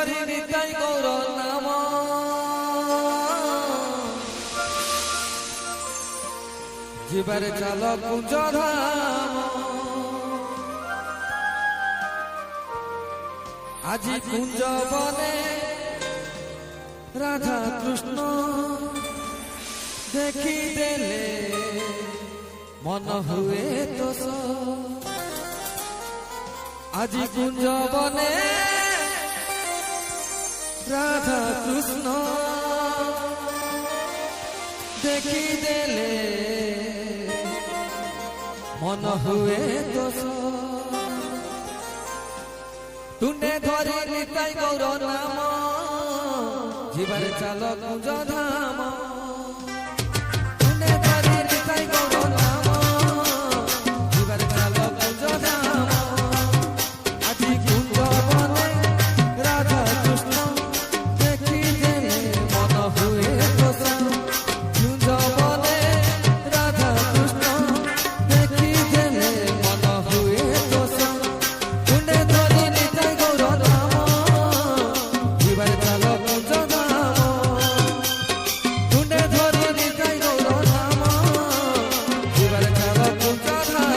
ধরি নিতাই গৌর নাম জীবারে চাল কুঞ্জ ধাম আজি কুঞ্জ বনে রাধা কৃষ্ণ দেখি দেলে মন হুয়ে তোষ আজি কুঞ্জ বনে রাধা কৃষ্ণ দেখি দেলে মন হুয়ে তোষ তুনে ধরি নিতাই গৌর নাম জীবন চাল কুঞ্জ ধাম তুনে ধরি নিতাই গৌর নাম জীবন চাল কুঞ্জ ধাম আজি কুঞ্জ বনে রাধা কৃষ্ণ দেখি দেলে মন হুয়ে তোষ কুঞ্জ বনে রাধা কৃষ্ণ দেখি দেলে মন হুয়ে তোষ তুনে ধরি নিতাই গৌর নাম জীবন চাল কুঞ্জ ধাম তুনে ধরি নিতাই গৌর নাম জীবন চাল কুঞ্জ ধাম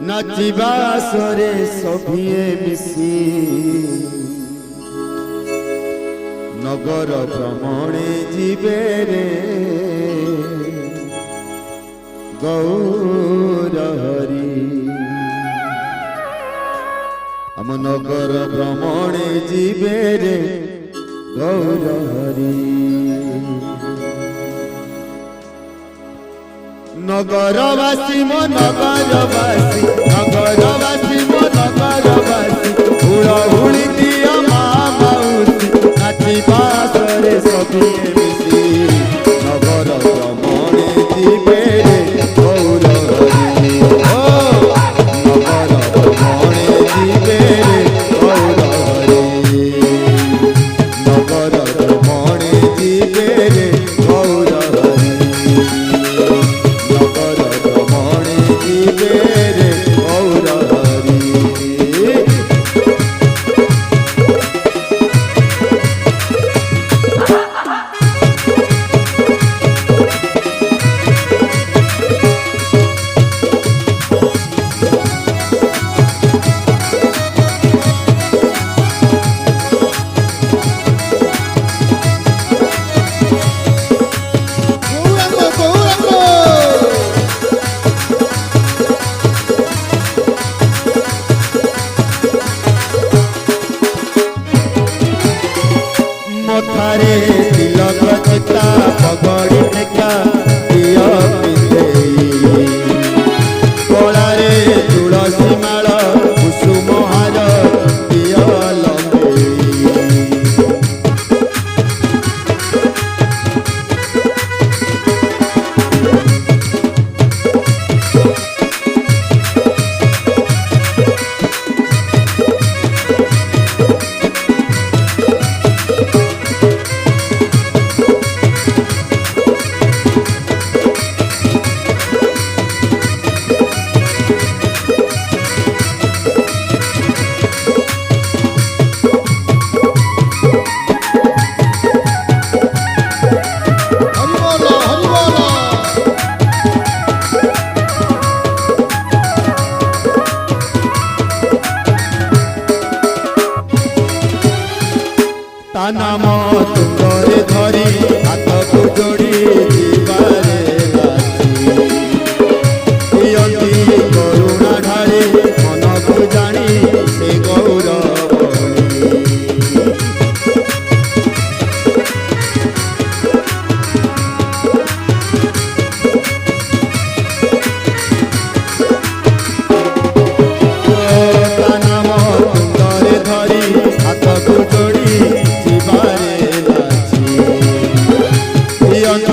नाचिबा सरे सभिए मिसी नगर भ्रमणे जीवे रे गौर हरि हम नगर भ्रमणे जीवे रे गौर हरि नगरवासी मो नगरवासी नगरवासी मो नगरवासी हुड़ा हुड़ी दिया माउसी नाचिबा सरे सभिए मिसी नगर भ्रमणे जीवे रे गौर हरि नगर भ्रमणे जीवे रे गौर हरि नगर भ्रमणे जीवे रे गौर हरि नगर भ्रमणे जीवे रे गौर हरि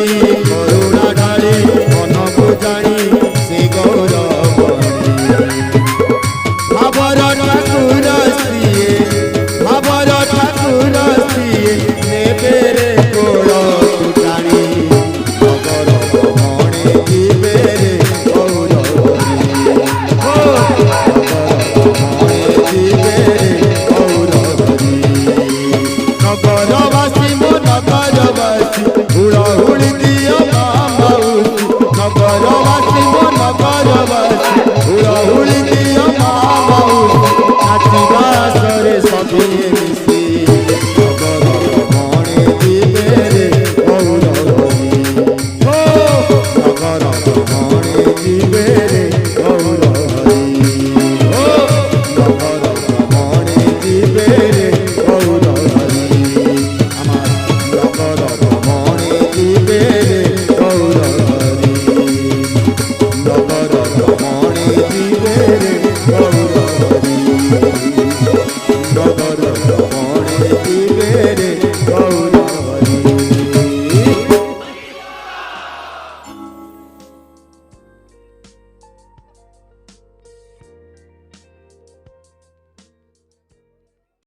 କରି